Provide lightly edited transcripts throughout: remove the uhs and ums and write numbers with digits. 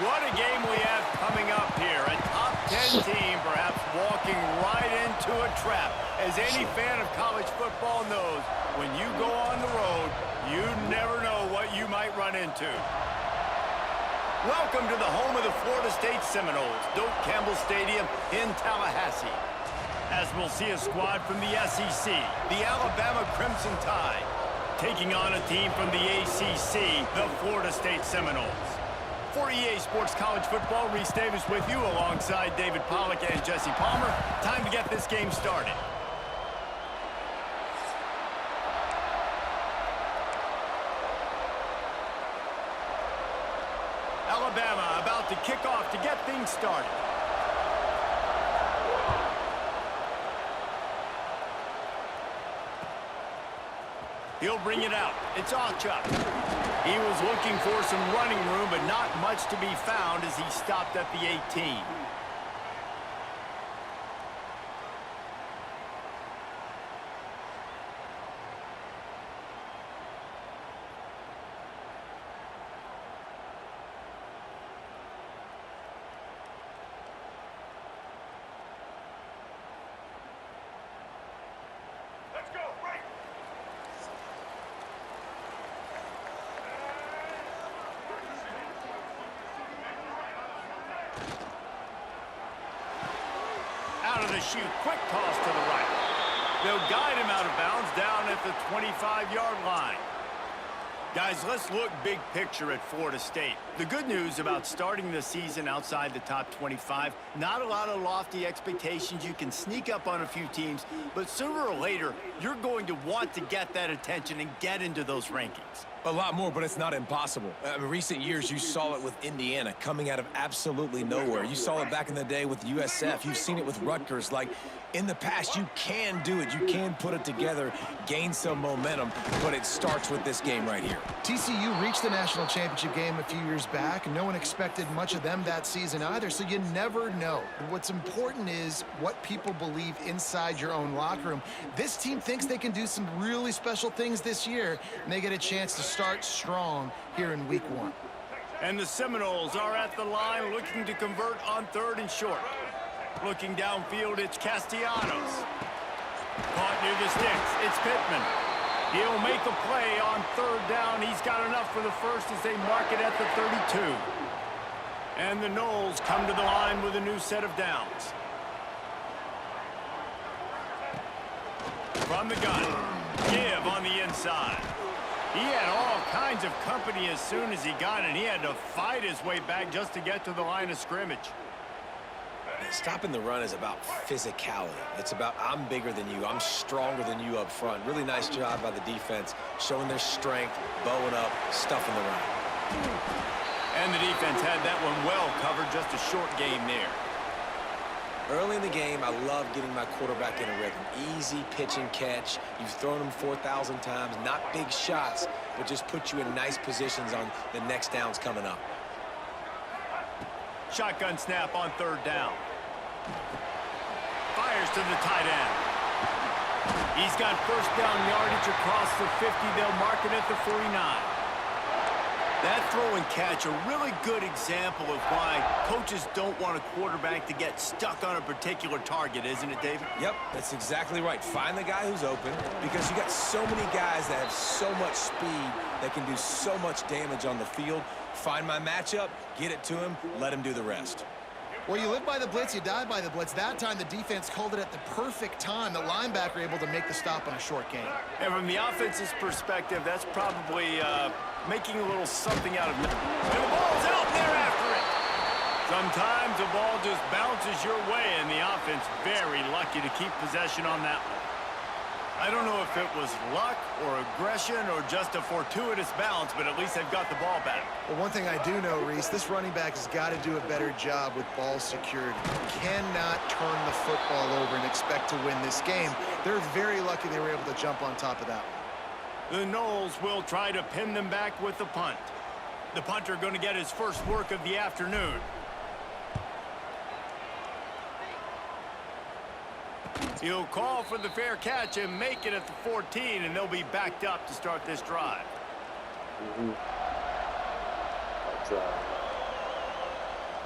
What a game we have coming up here. A top 10 team perhaps walking right into a trap. As any fan of college football knows, when you go on the road, you never know what you might run into. Welcome to the home of the Florida State Seminoles, Doak Campbell Stadium in Tallahassee. As we'll see a squad from the SEC, the Alabama Crimson Tide, taking on a team from the ACC, the Florida State Seminoles. For EA Sports College Football, Reese Davis with you alongside David Pollack and Jesse Palmer. Time to get this game started. Alabama about to kick off to get things started. He'll bring it out. It's Ochuk. He was looking for some running room, but not much to be found as he stopped at the 18. Out of the chute, quick toss to the right. They'll guide him out of bounds down at the 25-yard line. Guys, let's look big picture at Florida State. The good news about starting the season outside the top 25, not a lot of lofty expectations. You can sneak up on a few teams, but sooner or later, you're going to want to get that attention and get into those rankings. A lot more, but it's not impossible. In recent years, you saw it with Indiana coming out of absolutely nowhere. You saw it back in the day with USF. You've seen it with Rutgers. Like, in the past, you can do it. You can put it together, gain some momentum, but it starts with this game right here. TCU reached the national championship game a few years back. No one expected much of them that season either, so you never know. What's important is what people believe inside your own locker room. This team thinks they can do some really special things this year, and they get a chance to start strong here in week 1. And the Seminoles are at the line looking to convert on 3rd and short. Looking downfield, it's Castellanos. Caught near the sticks, it's Pittman. He'll make a play on 3rd down. He's got enough for the first as they mark it at the 32. And the Noles come to the line with a new set of downs. From the gun, give on the inside. He had all kinds of company as soon as he got it. He had to fight his way back just to get to the line of scrimmage. Stopping the run is about physicality. It's about I'm bigger than you. I'm stronger than you up front. Really nice job by the defense, showing their strength, bowing up, stuffing the run. And the defense had that one well covered. Just a short game there. Early in the game, I love getting my quarterback in a rhythm. Easy pitch and catch. You've thrown them 4,000 times. Not big shots, but just put you in nice positions on the next downs coming up. Shotgun snap on 3rd down. Fires to the tight end. He's got first down yardage across the 50. They'll mark it at the 49. That throw and catch, a really good example of why coaches don't want a quarterback to get stuck on a particular target, isn't it, David? Yep, that's exactly right. Find the guy who's open, because you got so many guys that have so much speed that can do so much damage on the field. Find my matchup, get it to him, let him do the rest. Well, you live by the blitz, you die by the blitz. That time, the defense called it at the perfect time. The linebacker able to make the stop on a short gain. And from the offense's perspective, that's probably making a little something out of it. And the ball's out there after it. Sometimes the ball just bounces your way, and the offense very lucky to keep possession on that one. I don't know if it was luck or aggression or just a fortuitous bounce, but at least they've got the ball back. Well, one thing I do know, Reese, this running back has got to do a better job with ball security. Cannot turn the football over and expect to win this game. They're very lucky they were able to jump on top of that one. The Noles will try to pin them back with the punt. The punter going to get his first work of the afternoon. He'll call for the fair catch and make it at the 14, and they'll be backed up to start this drive.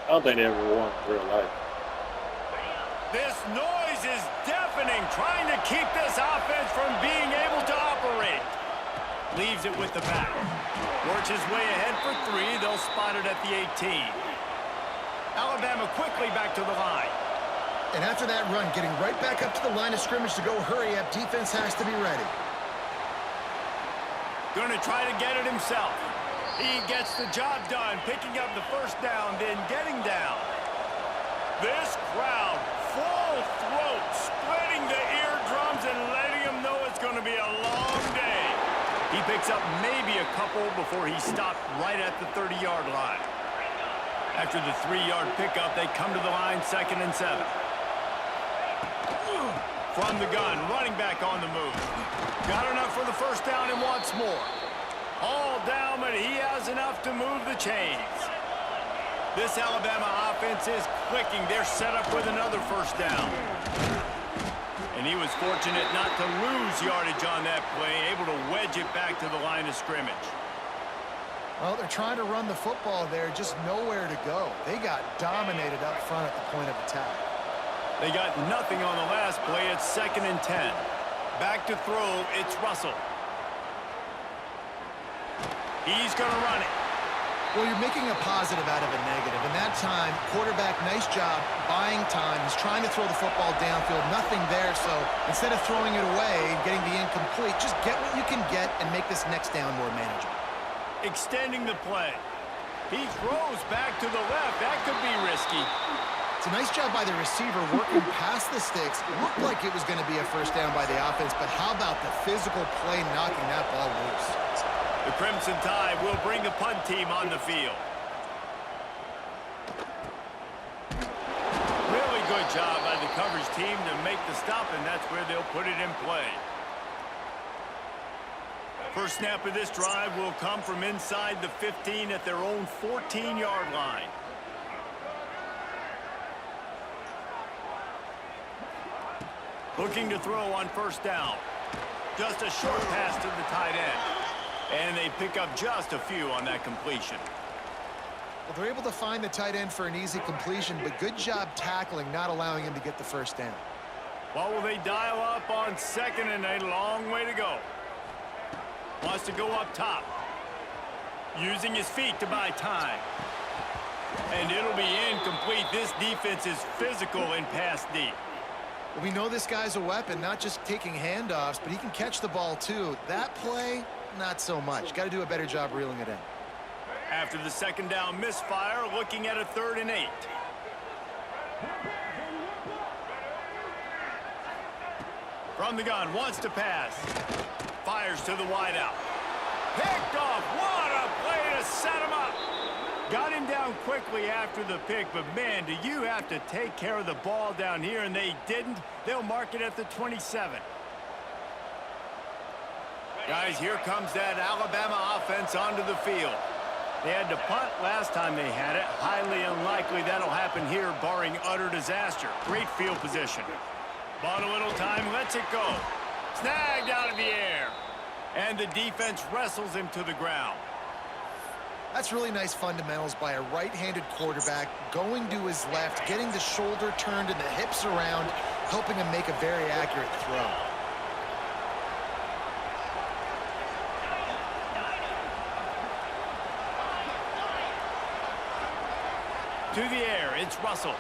I don't think they ever won in real life. This noise is deafening, trying to keep this offense from being able to operate. Leaves it with the back. Works his way ahead for three. They'll spot it at the 18. Alabama quickly back to the line. And after that run, getting right back up to the line of scrimmage to go hurry up, defense has to be ready. Going to try to get it himself. He gets the job done, picking up the first down, then getting down. This crowd, full throat, spreading the eardrums and letting them know it's going to be a long day. He picks up maybe a couple before he stopped right at the 30-yard line. After the 3-yard pickup, they come to the line, 2nd and 7. From the gun, running back on the move. Got enough for the first down and wants more. All down, but he has enough to move the chains. This Alabama offense is clicking. They're set up with another first down. And he was fortunate not to lose yardage on that play, able to wedge it back to the line of scrimmage. Well, they're trying to run the football there, just nowhere to go. They got dominated up front at the point of attack. They got nothing on the last play. It's 2nd and 10. Back to throw, it's Russell. He's going to run it. Well, you're making a positive out of a negative. In that time, quarterback, nice job, buying time. He's trying to throw the football downfield. Nothing there, so instead of throwing it away and getting the incomplete, just get what you can get and make this next down more manageable. Extending the play. He throws back to the left. That could be risky. It's a nice job by the receiver working past the sticks. It looked like it was going to be a first down by the offense, but how about the physical play knocking that ball loose? The Crimson Tide will bring the punt team on the field. Really good job by the coverage team to make the stop, and that's where they'll put it in play. First snap of this drive will come from inside the 15 at their own 14-yard line. Looking to throw on first down. Just a short pass to the tight end. And they pick up just a few on that completion. Well, they're able to find the tight end for an easy completion, but good job tackling, not allowing him to get the first down. Well, will they dial up on 2nd and a long way to go? Wants to go up top. Using his feet to buy time. And it'll be incomplete. This defense is physical and pass deep. Well, we know this guy's a weapon, not just taking handoffs, but he can catch the ball too. That play, not so much. Got to do a better job reeling it in. After the 2nd down misfire, looking at a 3rd and 8. From the gun, wants to pass. Fires to the wideout. Picked off. What a play to set him up. Got him down quickly after the pick, but man, do you have to take care of the ball down here, and they didn't. They'll mark it at the 27. Guys, here comes that Alabama offense onto the field. They had to punt last time they had it. Highly unlikely that'll happen here, barring utter disaster. Great field position. Bought a little time, lets it go. Snagged out of the air. And the defense wrestles him to the ground. That's really nice fundamentals by a right-handed quarterback, going to his left, getting the shoulder turned and the hips around, helping him make a very accurate throw. To the air, it's Russell.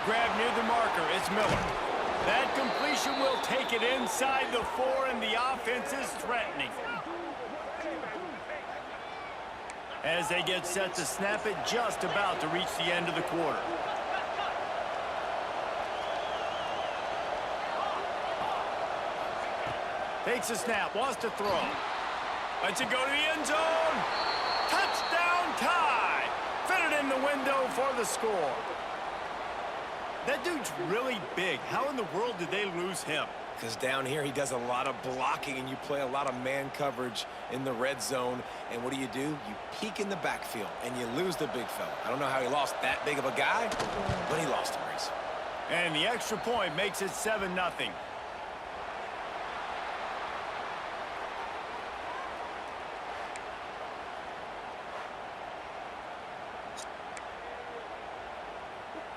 Grab near the marker, it's Miller. That completion will take it inside the 4, and the offense is threatening. As they get set to snap it, just about to reach the end of the quarter. Takes a snap, wants to throw. Lets it go to the end zone. Touchdown tie. Fit it in the window for the score. That dude's really big. How in the world did they lose him? Because down here he does a lot of blocking, and you play a lot of man coverage in the red zone. And what do? You peek in the backfield, and you lose the big fella. I don't know how he lost that big of a guy, but he lost him, Reese. And the extra point makes it 7-0.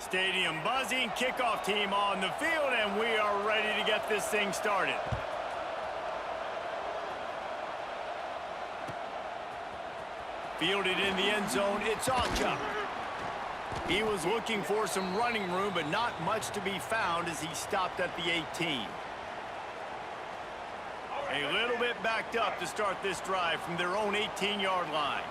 Stadium buzzing, kickoff team on the field, and we are ready to get this thing started. Fielded in the end zone, it's Ocha. He was looking for some running room, but not much to be found as he stopped at the 18. A little bit backed up to start this drive from their own 18-yard line.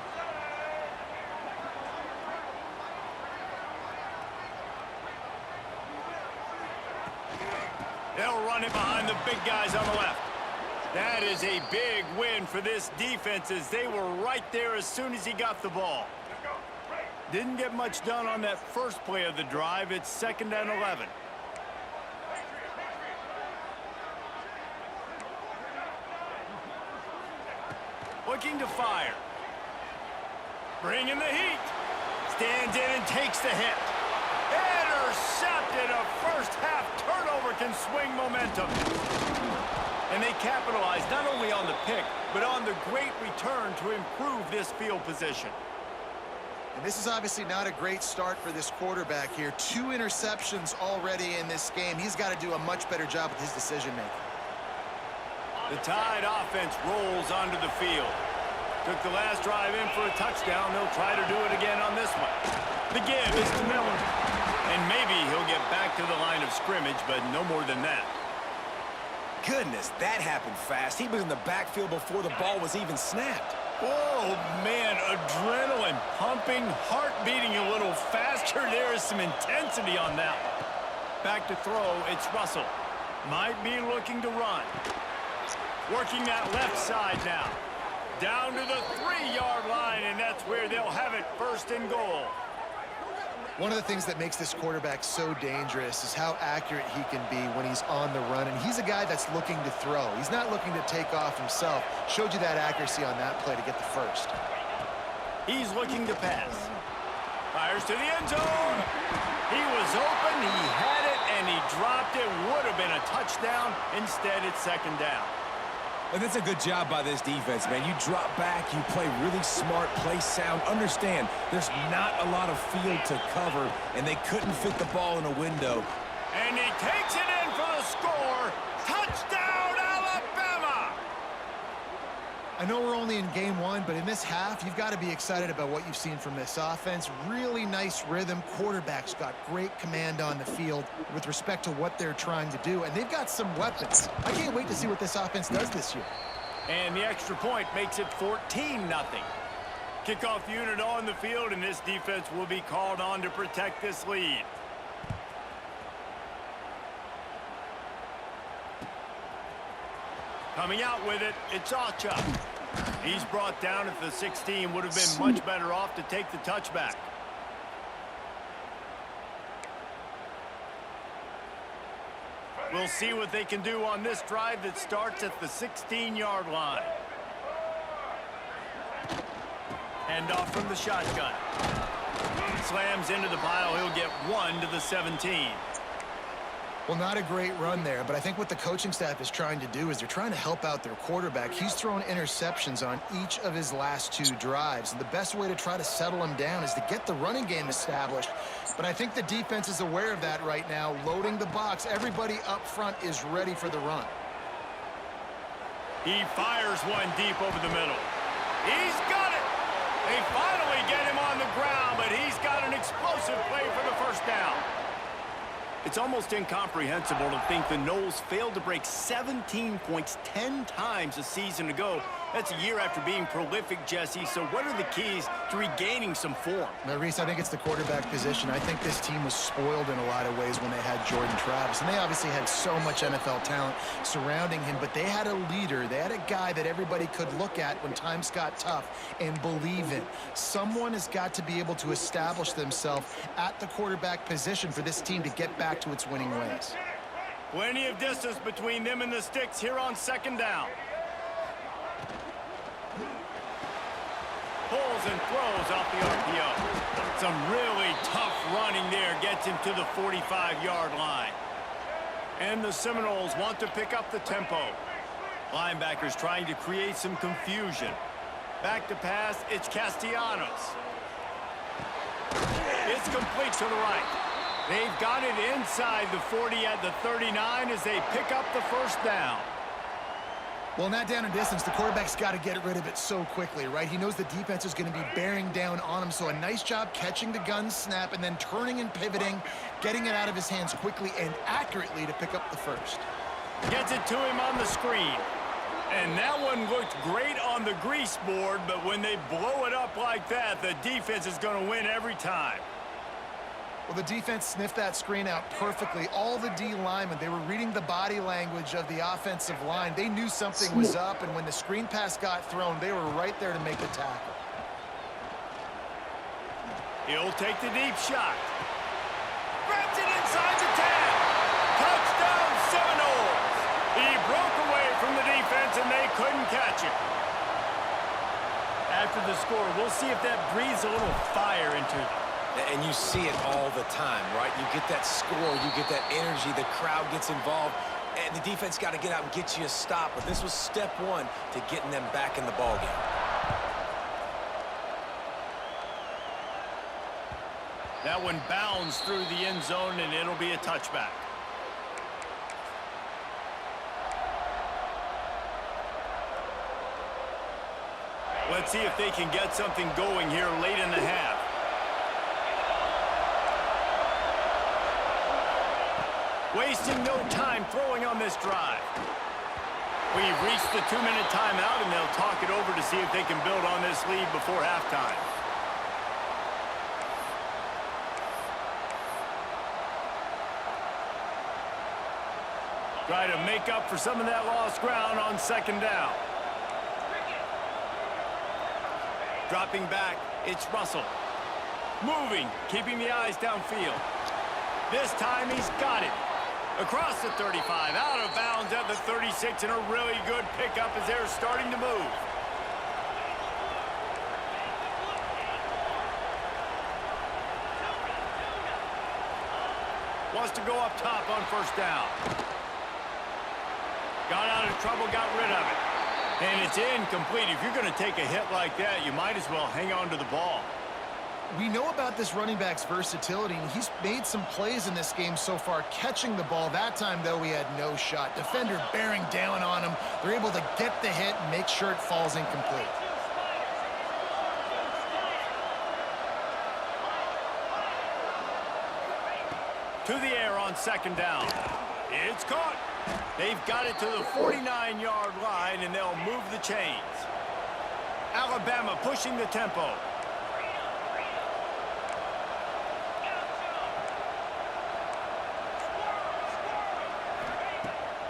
They'll run it behind the big guys on the left. That is a big win for this defense as they were right there as soon as he got the ball. Didn't get much done on that first play of the drive. It's 2nd and 11. Looking to fire. Bringing the heat. Stands in and takes the hit. Intercepted. A first-half turnover can swing momentum. And they capitalize not only on the pick, but on the great return to improve this field position. And this is obviously not a great start for this quarterback here. 2 interceptions already in this game. He's got to do a much better job with his decision-making. The Tide offense rolls onto the field. Took the last drive in for a touchdown. They'll try to do it again on this one. The give is to Miller. And maybe he'll get back to the line of scrimmage, but no more than that. Goodness, that happened fast. He was in the backfield before the ball was even snapped. Oh, man, adrenaline pumping, heart beating a little faster. There is some intensity on that one. Back to throw, it's Russell. Might be looking to run. Working that left side now. Down to the 3-yard line, and that's where they'll have it 1st and goal. One of the things that makes this quarterback so dangerous is how accurate he can be when he's on the run. And he's a guy that's looking to throw. He's not looking to take off himself. Showed you that accuracy on that play to get the first. He's looking to pass. Fires to the end zone. He was open, he had it, and he dropped it. Would have been a touchdown. Instead, it's 2nd down. And that's a good job by this defense, man. You drop back, you play really smart, play sound. Understand, there's not a lot of field to cover, and they couldn't fit the ball in a window. And he takes it in for the score. Touchdown, Alabama! I know we're only in game 1, but in this half, you've got to be excited about what you've seen from this offense. Really nice rhythm. Quarterback's got great command on the field with respect to what they're trying to do, and they've got some weapons. I can't wait to see what this offense does this year. And the extra point makes it 14-0. Kickoff unit on the field, and this defense will be called on to protect this lead. Coming out with it, it's Ocha. He's brought down at the 16. Would have been much better off to take the touchback. We'll see what they can do on this drive that starts at the 16-yard line. Hand off from the shotgun. Slams into the pile. He'll get 1 to the 17. Well, not a great run there, but I think what the coaching staff is trying to do is they're trying to help out their quarterback. He's thrown interceptions on each of his last 2 drives, and the best way to try to settle him down is to get the running game established. But I think the defense is aware of that right now, loading the box. Everybody up front is ready for the run. He fires one deep over the middle. He's got it! They finally get him on the ground, but he's got an explosive play for the 1st down. It's almost incomprehensible to think the Noles failed to break 17 points 10 times a season ago. That's a year after being prolific, Jesse. So what are the keys to regaining some form? Now, Reese, I think it's the quarterback position. I think this team was spoiled in a lot of ways when they had Jordan Travis. And they obviously had so much NFL talent surrounding him. But they had a leader. They had a guy that everybody could look at when times got tough and believe in. Someone has got to be able to establish themselves at the quarterback position for this team to get back to its winning ways. Plenty of distance between them and the sticks here on 2nd down. Pulls and throws off the RPO. Some really tough running there gets him to the 45-yard line. And the Seminoles want to pick up the tempo. Linebackers trying to create some confusion. Back to pass, it's Castellanos. It's complete to the right. They've got it inside the 40 at the 39 as they pick up the first down. Well, in that down and distance, the quarterback's got to get rid of it so quickly, right? He knows the defense is going to be bearing down on him, so a nice job catching the gun snap and then turning and pivoting, getting it out of his hands quickly and accurately to pick up the first. Gets it to him on the screen. And that one looked great on the grease board, but when they blow it up like that, the defense is going to win every time. Well, the defense sniffed that screen out perfectly. All the D linemen, they were reading the body language of the offensive line. They knew something was up, and when the screen pass got thrown, they were right there to make the tackle. He'll take the deep shot. Grabs it inside the 10. Touchdown Seminoles. He broke away from the defense, and they couldn't catch it. After the score, we'll see if that breathes a little fire into them. And you see it all the time, right? You get that score, you get that energy, the crowd gets involved, and the defense got to get out and get you a stop. But this was step one to getting them back in the ballgame. That one bounds through the end zone, and it'll be a touchback. Let's see if they can get something going here late in the half. Wasting no time throwing on this drive. We've reached the 2-minute timeout, and they'll talk it over to see if they can build on this lead before halftime. Try to make up for some of that lost ground on second down. Dropping back, it's Russell. Moving, keeping the eyes downfield. This time he's got it. Across the 35, out of bounds at the 36, and a really good pickup as they're starting to move. Wants to go up top on first down. Got out of trouble, got rid of it. And it's incomplete. If you're going to take a hit like that, you might as well hang on to the ball. We know about this running back's versatility, and he's made some plays in this game so far, catching the ball. That time, though, he had no shot. Defender bearing down on him. They're able to get the hit and make sure it falls incomplete. To the air on second down. It's caught. They've got it to the 49-yard line, and they'll move the chains. Alabama pushing the tempo.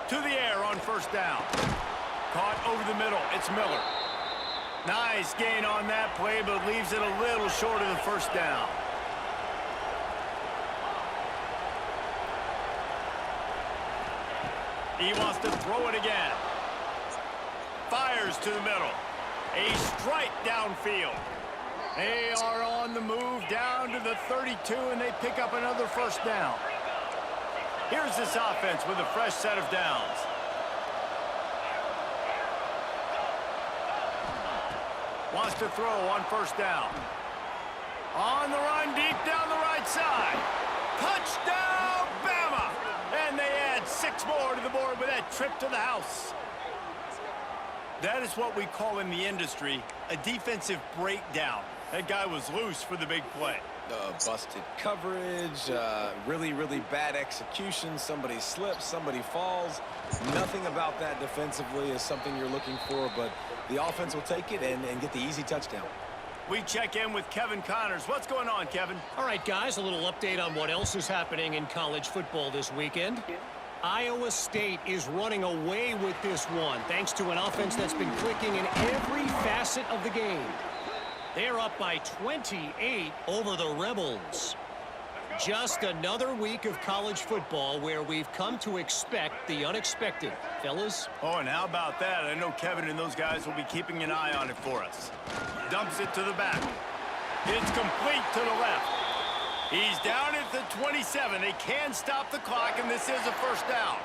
To the air on first down. Caught over the middle. It's Miller. Nice gain on that play, but leaves it a little short of the first down. He wants to throw it again. Fires to the middle. A strike downfield. They are on the move down to the 32, and they pick up another first down. Here's this offense with a fresh set of downs. Wants to throw on first down. On the run, deep down the right side. Touchdown, Bama! And they add 6 more to the board with that trip to the house. That is what we call in the industry a defensive breakdown. That guy was loose for the big play. Busted coverage, really bad execution. Somebody slips, somebody falls. Nothing about that defensively is something you're looking for, but the offense will take it and get the easy touchdown. We check in with Kevin Connors. What's going on, Kevin? All right, guys, a little update on what else is happening in college football this weekend. Iowa State is running away with this one, thanks to an offense that's been clicking in every facet of the game. They're up by 28 over the Rebels. Just another week of college football where we've come to expect the unexpected. Fellas? Oh, and how about that? I know Kevin and those guys will be keeping an eye on it for us. Dumps it to the back. It's complete to the left. He's down at the 27. They can stop the clock, and this is a first down.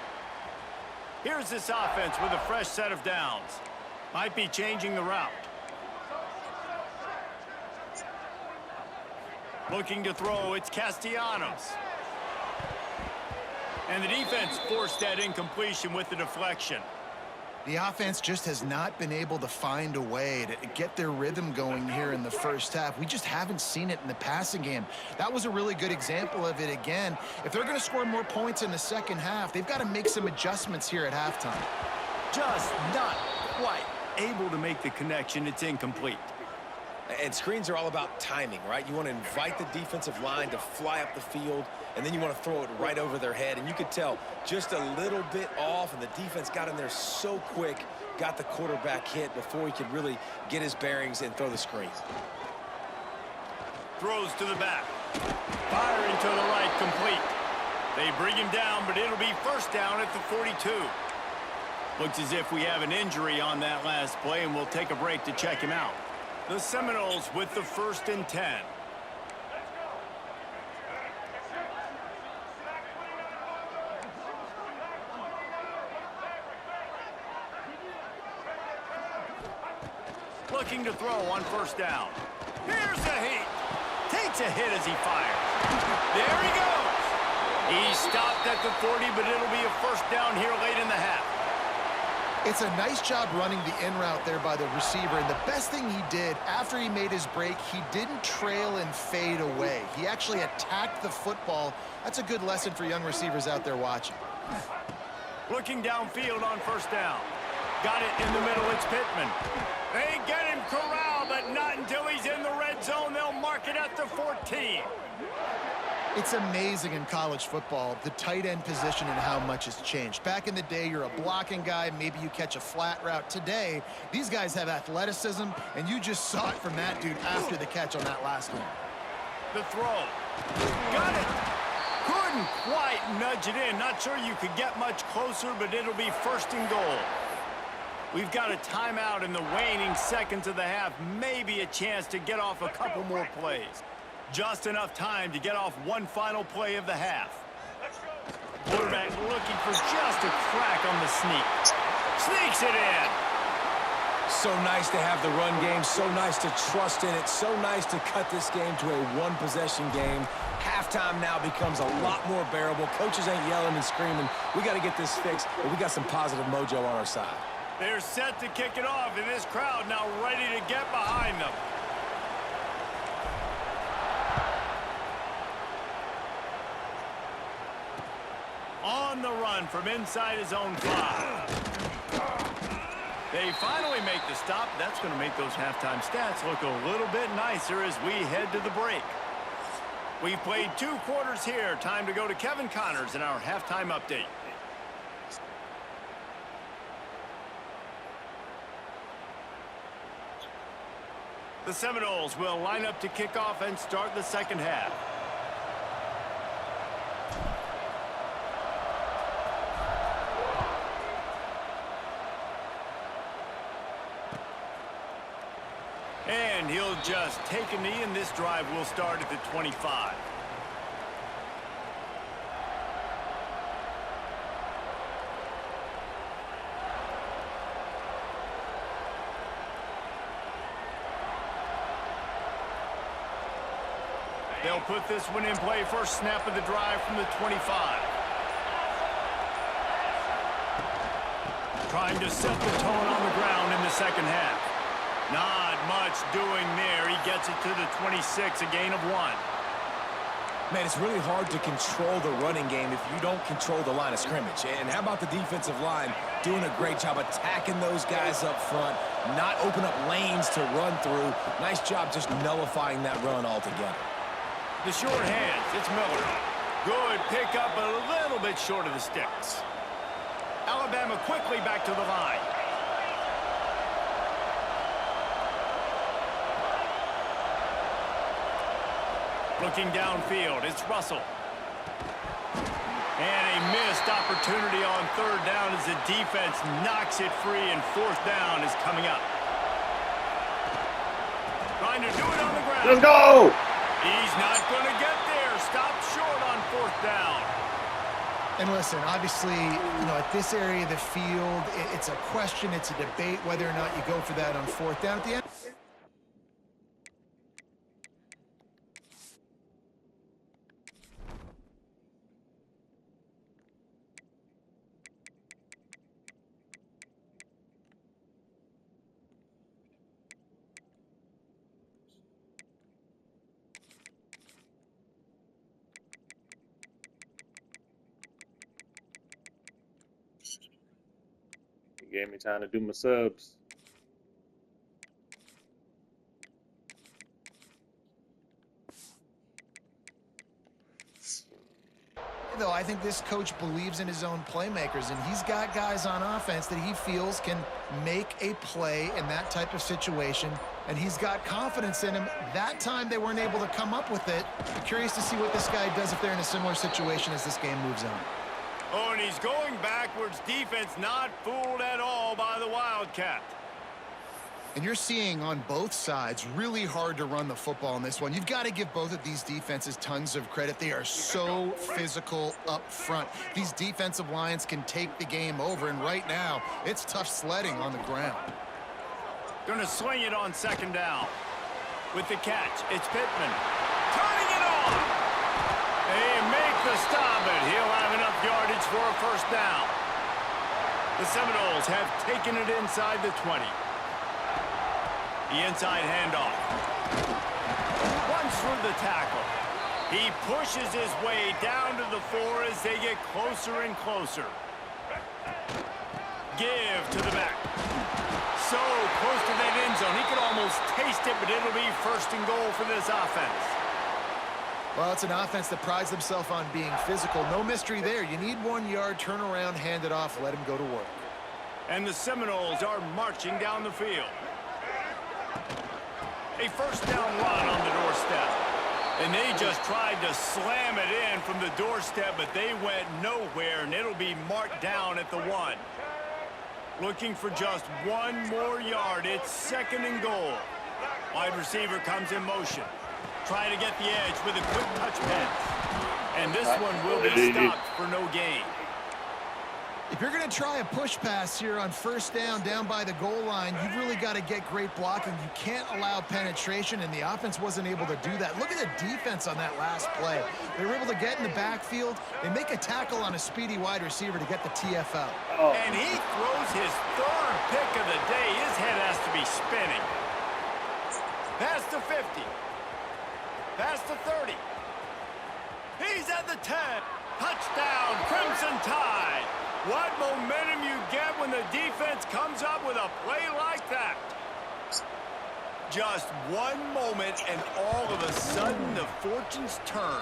Here's this offense with a fresh set of downs. Might be changing the route. Looking to throw, it's Castellanos. And the defense forced that incompletion with the deflection. The offense just has not been able to find a way to get their rhythm going here in the first half. We just haven't seen it in the passing game. That was a really good example of it again. If they're going to score more points in the second half, they've got to make some adjustments here at halftime. Just not quite able to make the connection. It's incomplete. And screens are all about timing, right? You want to invite the defensive line to fly up the field, and then you want to throw it right over their head. And you could tell just a little bit off, and the defense got in there so quick, got the quarterback hit before he could really get his bearings and throw the screen. Throws to the back. Firing to the right, complete. They bring him down, but it'll be first down at the 42. Looks as if we have an injury on that last play, and we'll take a break to check him out. The Seminoles with the 1st and 10. Looking to throw on first down. Here's a heat. Takes a hit as he fires. There he goes. He stopped at the 40, but it'll be a first down here late in the half. It's a nice job running the in route there by the receiver, and the best thing he did after he made his break, he didn't trail and fade away. He actually attacked the football. That's a good lesson for young receivers out there watching. Looking downfield on first down. Got it in the middle, it's Pittman. They get him corralled, but not until he's in the red zone. They'll mark it at the 14. It's amazing in college football, the tight end position and how much has changed. Back in the day, you're a blocking guy, maybe you catch a flat route. Today, these guys have athleticism, and you just saw it from that dude after the catch on that last one. The throw. Got it. Couldn't quite nudge it in. Not sure you could get much closer, but it'll be first and goal. We've got a timeout in the waning seconds of the half. Maybe a chance to get off a couple more plays. Just enough time to get off one final play of the half. Quarterback looking for just a crack on the sneak. Sneaks it in. So nice to have the run game, so nice to trust in it, so nice to cut this game to a one-possession game. Halftime now becomes a lot more bearable. Coaches ain't yelling and screaming. We got to get this fixed, but we got some positive mojo on our side. They're set to kick it off, and this crowd now ready to get behind them. On the run from inside his own 5. They finally make the stop. That's going to make those halftime stats look a little bit nicer as we head to the break. We've played 2 quarters here. Time to go to Kevin Connors in our halftime update. The Seminoles will line up to kick off and start the second half. And he'll just take a knee, and this drive will start at the 25. They'll put this one in play. First snap of the drive from the 25. Trying to set the tone on the ground in the second half. Not much doing there. He gets it to the 26, a gain of 1. Man, it's really hard to control the running game if you don't control the line of scrimmage. And how about the defensive line doing a great job attacking those guys up front, not open up lanes to run through. Nice job just nullifying that run altogether. The short hands, it's Miller. Good pickup, a little bit short of the sticks. Alabama quickly back to the line. Looking downfield, it's Russell. And a missed opportunity on third down as the defense knocks it free, and fourth down is coming up. Trying to do it on the ground. Let's go! He's not going to get there. Stopped short on fourth down. And listen, obviously, at this area of the field, it's a question, it's a debate whether or not you go for that on fourth down at the end. He gave me time to do my subs. Though I think this coach believes in his own playmakers, and he's got guys on offense that he feels can make a play in that type of situation, and he's got confidence in him. That time they weren't able to come up with it. I'm curious to see what this guy does if they're in a similar situation as this game moves on. Oh, and he's going backwards. Defense not fooled at all by the Wildcat. And you're seeing on both sides really hard to run the football in this one. You've got to give both of these defenses tons of credit. They are so physical up front. These defensive lines can take the game over, and right now it's tough sledding on the ground. Gonna swing it on second down. With the catch, it's Pittman. Turning it on! They make the stop, but he'll have enough yardage for a first down. The Seminoles have taken it inside the 20. The inside handoff. Runs through the tackle. He pushes his way down to the 4 as they get closer and closer. Give to the back. So close to that end zone. He could almost taste it, but it'll be first and goal for this offense. Well, it's an offense that prides themselves on being physical. No mystery there. You need 1 yard, turn around, hand it off, let him go to work. And the Seminoles are marching down the field. A first down run on the doorstep. And they just tried to slam it in from the doorstep, but they went nowhere, and it'll be marked down at the 1. Looking for just 1 more yard. It's second and goal. Wide receiver comes in motion. Trying to get the edge with a quick touch pass. And this one will be stopped for no gain. If you're going to try a push pass here on first down by the goal line, you've really got to get great blocking. You can't allow penetration, and the offense wasn't able to do that. Look at the defense on that last play. They were able to get in the backfield. They make a tackle on a speedy wide receiver to get the TFL. And he throws his 3rd pick of the day. His head has to be spinning. Past the 50. Past the 30. He's at the 10. Touchdown, Crimson Tide. What momentum you get when the defense comes up with a play like that. Just one moment, and all of a sudden, the fortunes turn.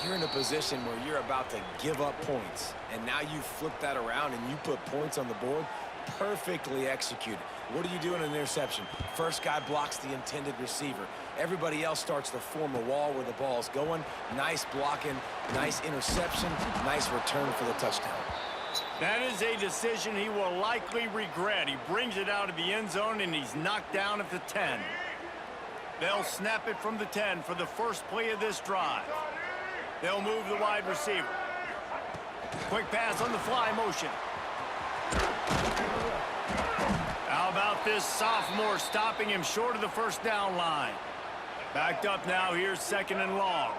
You're in a position where you're about to give up points, and now you flip that around and you put points on the board. Perfectly executed. What do you do in an interception? First guy blocks the intended receiver. Everybody else starts to form a wall where the ball's going. Nice blocking, nice interception, nice return for the touchdown. That is a decision he will likely regret. He brings it out of the end zone, and he's knocked down at the 10. They'll snap it from the 10 for the first play of this drive. They'll move the wide receiver. Quick pass on the fly motion. How about this sophomore stopping him short of the first down line? Backed up now, here's second and long.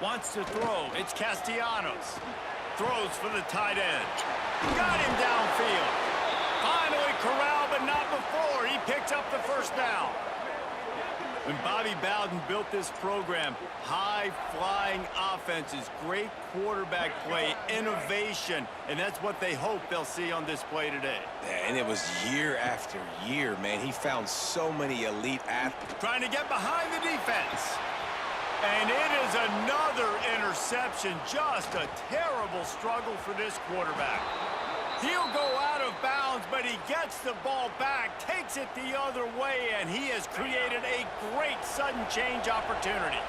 Wants to throw. It's Castellanos. Throws for the tight end. Got him downfield. Finally corralled, but not before. He picks up the first down. When Bobby Bowden built this program, high-flying offenses, great quarterback play, innovation, and that's what they hope they'll see on display today. Yeah, and it was year after year, man. He found so many elite athletes. Trying to get behind the defense. And it is another interception. Just a terrible struggle for this quarterback. He'll go out of bounds, but he gets the ball back, takes it the other way, and he has created a great sudden change opportunity.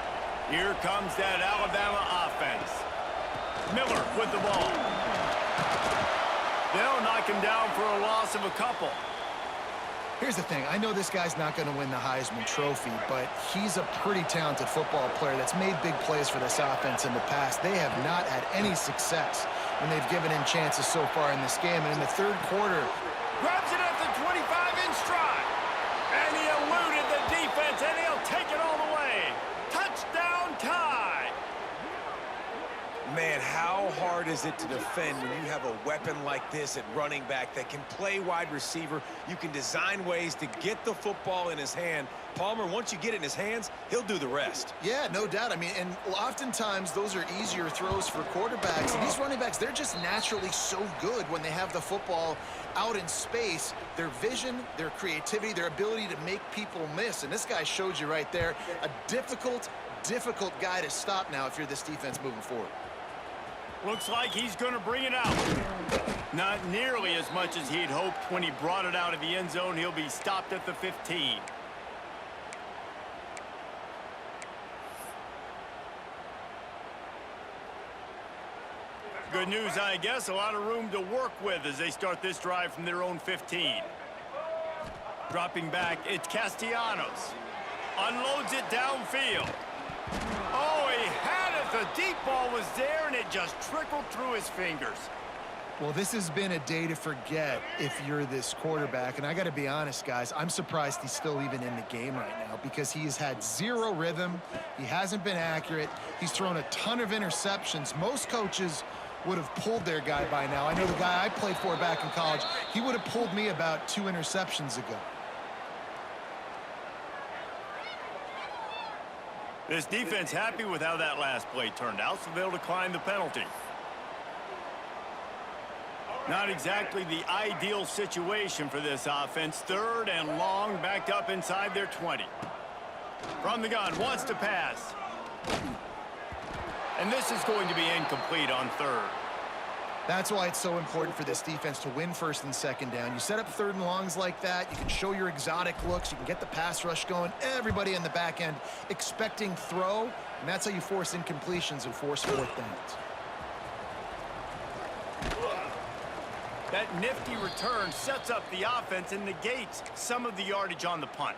Here comes that Alabama offense. Miller with the ball. They'll knock him down for a loss of a couple. Here's the thing. I know this guy's not going to win the Heisman Trophy, but he's a pretty talented football player that's made big plays for this offense in the past. They have not had any success when they've given him chances so far in this game. And in the 3rd quarter, grabs it at the 25 in stride. And he eluded the defense, and he'll take it all the way. Touchdown Tide. Man, how hard is is it to defend when you have a weapon like this at running back that can play wide receiver? You can design ways to get the football in his hand. Palmer, once you get it in his hands, he'll do the rest. Yeah, no doubt. I mean, and oftentimes those are easier throws for quarterbacks. And these running backs, they're just naturally so good when they have the football out in space. Their vision, their creativity, their ability to make people miss. And this guy showed you right there, a difficult guy to stop now if you're this defense moving forward. Looks like he's going to bring it out. Not nearly as much as he'd hoped when he brought it out of the end zone. He'll be stopped at the 15. Good news, I guess. A lot of room to work with as they start this drive from their own 15. Dropping back, it's Castellanos. Unloads it downfield. Oh, he had it. The deep ball was there, and it just trickled through his fingers. Well, this has been a day to forget if you're this quarterback. And I got to be honest, guys, I'm surprised he's still even in the game right now because he has had zero rhythm. He hasn't been accurate. He's thrown a ton of interceptions. Most coaches would have pulled their guy by now. I know the guy I played for back in college, he would have pulled me about 2 interceptions ago. This defense happy with how that last play turned out, so they'll decline the penalty. Not exactly the ideal situation for this offense. 3rd and long, backed up inside their 20. From the gun, wants to pass. And this is going to be incomplete on 3rd. That's why it's so important for this defense to win 1st and 2nd down. You set up 3rd and longs like that, you can show your exotic looks, you can get the pass rush going, everybody in the back end expecting throw, and that's how you force incompletions and force 4th downs. That nifty return sets up the offense and negates some of the yardage on the punt.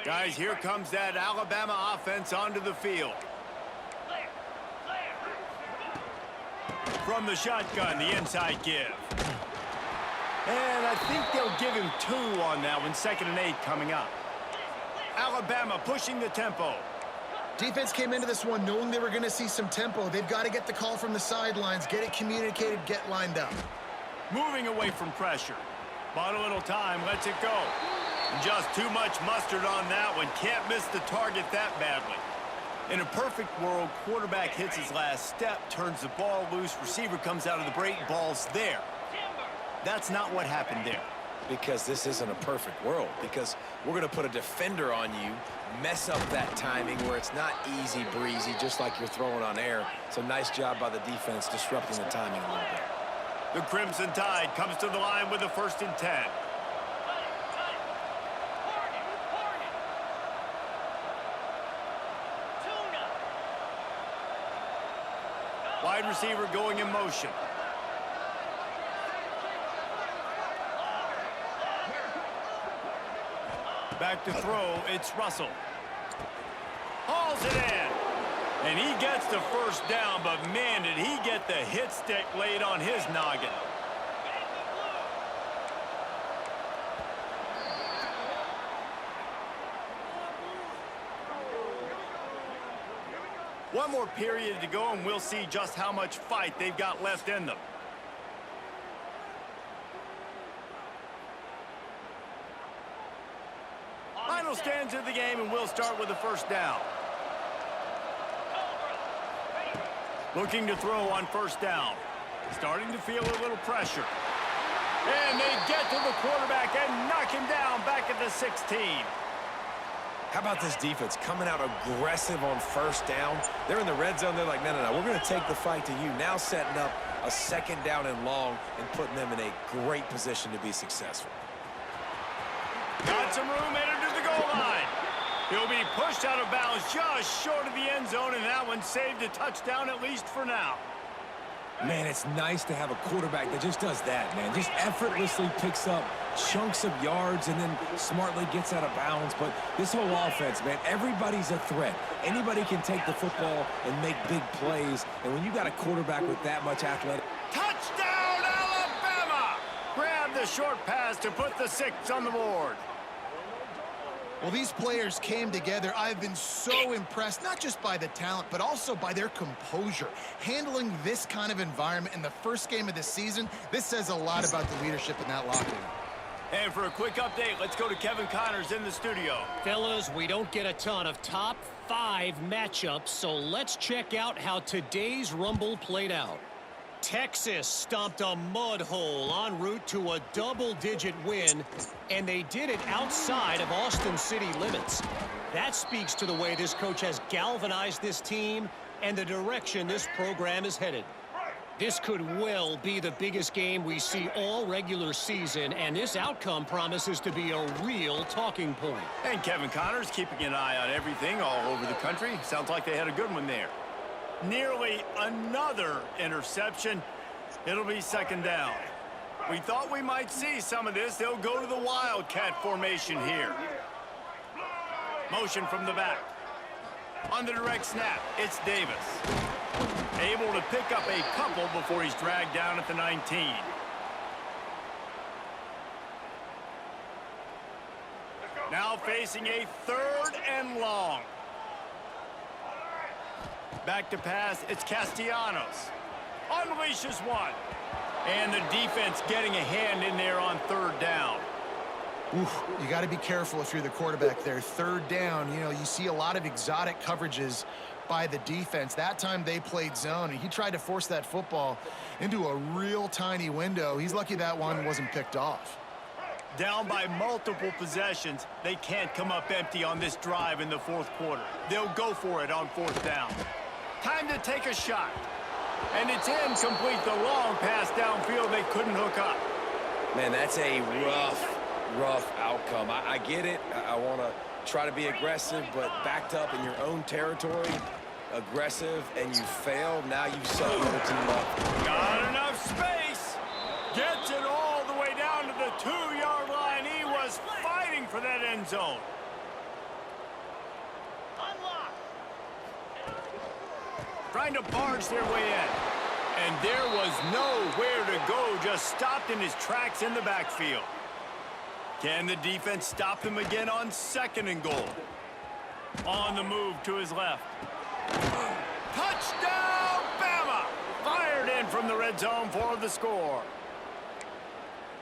Guys, here comes that Alabama offense onto the field. From the shotgun, the inside give. And I think they'll give him 2 on that one. 2nd and 8 coming up. Alabama pushing the tempo. Defense came into this one knowing they were going to see some tempo. They've got to get the call from the sidelines, get it communicated, get lined up. Moving away from pressure. Bought a little time, lets it go. Just too much mustard on that one. Can't miss the target that badly. In a perfect world, quarterback hits his last step, turns the ball loose, receiver comes out of the break, ball's there. That's not what happened there. Because this isn't a perfect world. Because we're going to put a defender on you, mess up that timing where it's not easy breezy, just like you're throwing on air. So nice job by the defense disrupting the timing a little bit. The Crimson Tide comes to the line with a 1st and 10. Wide receiver going in motion. Back to throw, it's Russell. Hauls it in. And he gets the 1st down, but man, did he get the hit stick laid on his noggin. One more period to go, and we'll see just how much fight they've got left in them. Final stanza of the game, and we'll start with the 1st down. Looking to throw on 1st down. Starting to feel a little pressure. And they get to the quarterback and knock him down back at the 16. How about this defense coming out aggressive on 1st down? They're in the red zone. They're like, no, we're going to take the fight to you. Now setting up a 2nd down and long and putting them in a great position to be successful. Got some room headed to the goal line. He'll be pushed out of bounds just short of the end zone, and that one saved a touchdown at least for now. Man, it's nice to have a quarterback that just does that, man. Just effortlessly picks up chunks of yards and then smartly gets out of bounds. But this whole offense, man, everybody's a threat. Anybody can take the football and make big plays. And when you got a quarterback with that much athletic... Touchdown, Alabama! Grab the short pass to put the 6 on the board. Well, these players came together. I've been so impressed, not just by the talent, but also by their composure. Handling this kind of environment in the first game of the season, this says a lot about the leadership in that locker room. And for a quick update, let's go to Kevin Connors in the studio. Fellas, we don't get a ton of top 5 matchups, so let's check out how today's Rumble played out. Texas stomped a mud hole en route to a double-digit win, and they did it outside of Austin city limits. That speaks to the way this coach has galvanized this team and the direction this program is headed. This could well be the biggest game we see all regular season, and this outcome promises to be a real talking point. And Kevin Connors keeping an eye on everything all over the country. Sounds like they had a good one there. Nearly another interception. It'll be second down. We thought we might see some of this. They'll go to the Wildcat formation here. Motion from the back. On the direct snap, it's Davis. Able to pick up a couple before he's dragged down at the 19. Now facing a 3rd and long. Back to pass, it's Castellanos. Unleashes one. And the defense getting a hand in there on 3rd down. Oof, you got to be careful if you're the quarterback there. 3rd down, you know, you see a lot of exotic coverages by the defense. That time they played zone, and he tried to force that football into a real tiny window. He's lucky that one wasn't picked off. Down by multiple possessions, they can't come up empty on this drive in the 4th quarter. They'll go for it on 4th down. Time to take a shot. And it's incomplete, the long pass downfield they couldn't hook up. Man, that's a rough outcome. I get it. I want to try to be aggressive, but backed up in your own territory, aggressive, and you fail. Now you've set another team up. Got enough space. Gets it all the way down to the 2-yard line. He was fighting for that end zone. Trying to barge their way in. And there was nowhere to go, just stopped in his tracks in the backfield. Can the defense stop him again on 2nd and goal? On the move to his left. Touchdown, Bama! Fired in from the red zone for the score.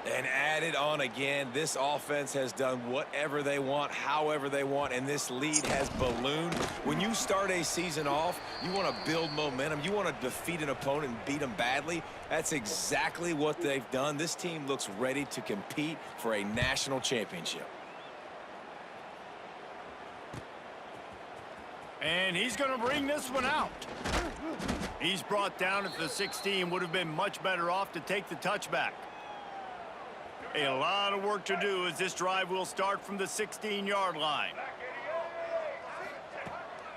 And added on again, this offense has done whatever they want, however they want, and this lead has ballooned. When you start a season off, you want to build momentum. You want to defeat an opponent and beat them badly. That's exactly what they've done. This team looks ready to compete for a national championship. And he's going to bring this one out. He's brought down at the 16. Would have been much better off to take the touchback. A lot of work to do as this drive will start from the 16-yard line.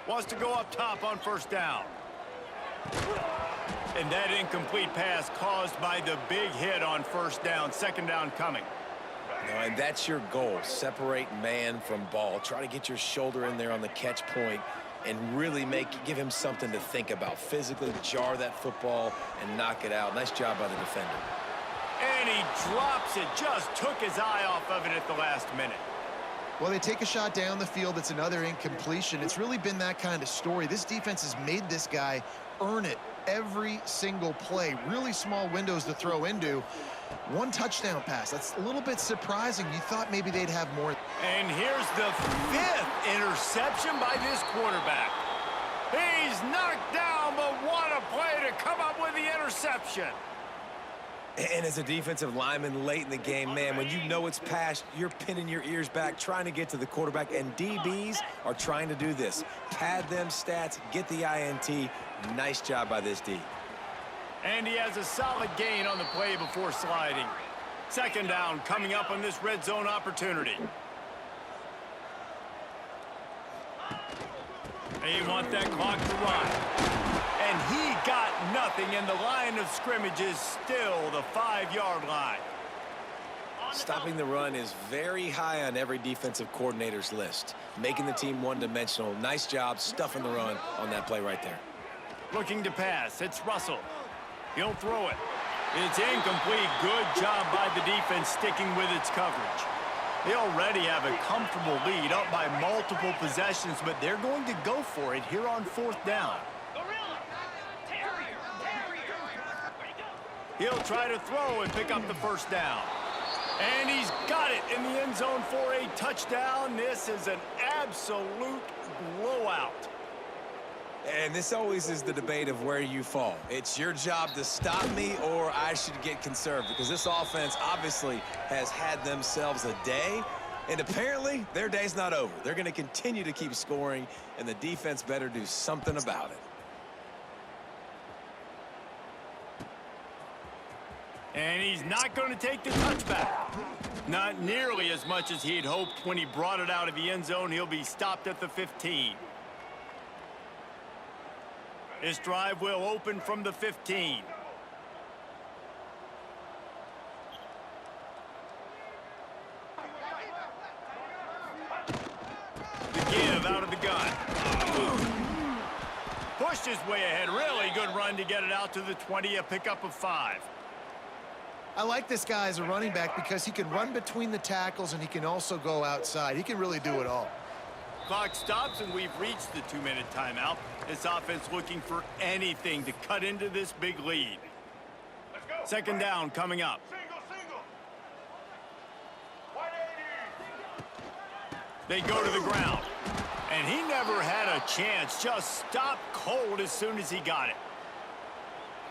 Wants to go up top on 1st down. And that incomplete pass caused by the big hit on 1st down. 2nd down coming. And that's your goal. Separate man from ball. Try to get your shoulder in there on the catch point and really give him something to think about. Physically jar that football and knock it out. Nice job by the defender. And he drops it. Just took his eye off of it at the last minute. Well, they take a shot down the field. It's another incompletion. It's really been that kind of story. This defense has made this guy earn it every single play. Really small windows to throw into. 1 touchdown pass. That's a little bit surprising. You thought maybe they'd have more. And here's the 5th interception by this quarterback. He's knocked down, but what a play to come up with the interception. And as a defensive lineman late in the game, man, when you know it's past, you're pinning your ears back, trying to get to the quarterback, and DBs are trying to do this. Pad them stats, get the INT. Nice job by this D. And he has a solid gain on the play before sliding. 2nd down coming up on this red zone opportunity. They want that clock to run. And he got nothing, and the line of scrimmage is still the 5-yard line. Stopping the run is very high on every defensive coordinator's list. Making the team one-dimensional. Nice job stuffing the run on that play right there. Looking to pass. It's Russell. He'll throw it. It's incomplete. Good job by the defense sticking with its coverage. They already have a comfortable lead up by multiple possessions, but they're going to go for it here on 4th down. He'll try to throw and pick up the 1st down. And he's got it in the end zone for a touchdown. This is an absolute blowout. And this always is the debate of where you fall. It's your job to stop me, or I should get conserved, because this offense obviously has had themselves a day, and apparently their day's not over. They're going to continue to keep scoring, and the defense better do something about it. And he's not going to take the touchback. Not nearly as much as he'd hoped when he brought it out of the end zone. He'll be stopped at the 15. This drive will open from the 15. The give out of the gun. Pushed his way ahead. Really good run to get it out to the 20, a pickup of 5. I like this guy as a running back because he can run between the tackles and he can also go outside. He can really do it all. Clock stops, and we've reached the 2-minute timeout. This offense looking for anything to cut into this big lead. 2nd down coming up. They go to the ground. And he never had a chance. Just stopped cold as soon as he got it.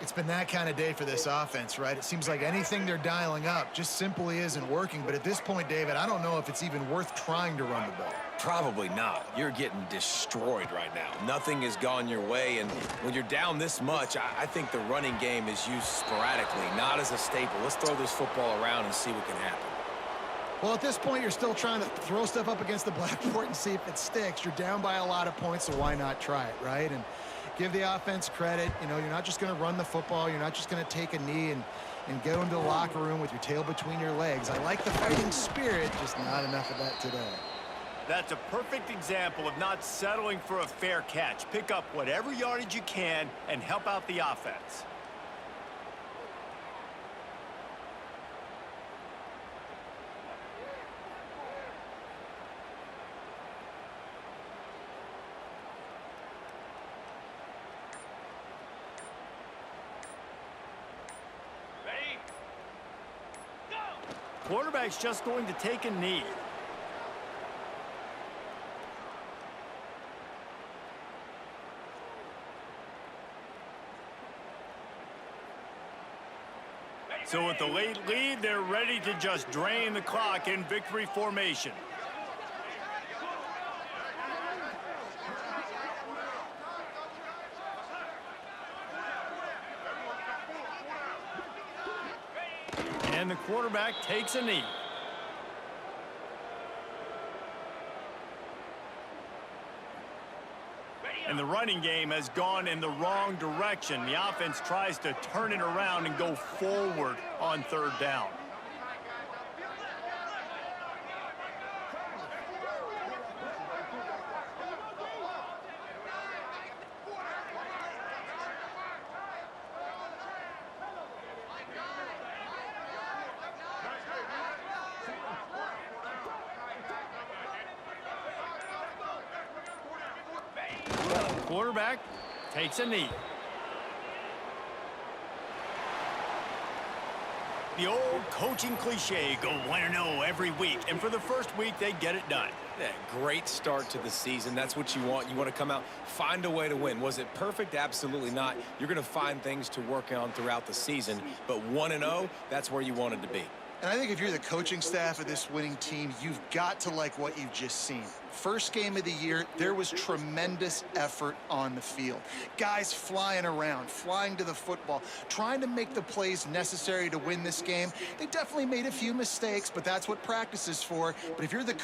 It's been that kind of day for this offense, right? It seems like anything they're dialing up just simply isn't working. But at this point, David, I don't know if it's even worth trying to run the ball. Probably not. You're getting destroyed right now. Nothing has gone your way, and when you're down this much, I think the running game is used sporadically, not as a staple. Let's throw this football around and see what can happen. Well, at this point, you're still trying to throw stuff up against the blackboard and see if it sticks. You're down by a lot of points, so why not try it, right? And give the offense credit. You know, you're not just going to run the football. You're not just going to take a knee and go into the locker room with your tail between your legs. I like the fighting spirit, just not enough of that today. That's a perfect example of not settling for a fair catch. Pick up whatever yardage you can and help out the offense. Quarterback's just going to take a knee. So with the late lead, they're ready to just drain the clock in victory formation. And the quarterback takes a knee. And the running game has gone in the wrong direction. The offense tries to turn it around and go forward on 3rd down. Quarterback takes a knee. The old coaching cliche, go 1-0 every week. And for the first week, they get it done. Yeah, great start to the season. That's what you want. You want to come out, find a way to win. Was it perfect? Absolutely not. You're going to find things to work on throughout the season. But 1-0, that's where you wanted to be. And I think if you're the coaching staff of this winning team, you've got to like what you've just seen. First game of the year, there was tremendous effort on the field. Guys flying around, flying to the football, trying to make the plays necessary to win this game. They definitely made a few mistakes, but that's what practice is for. But if you're the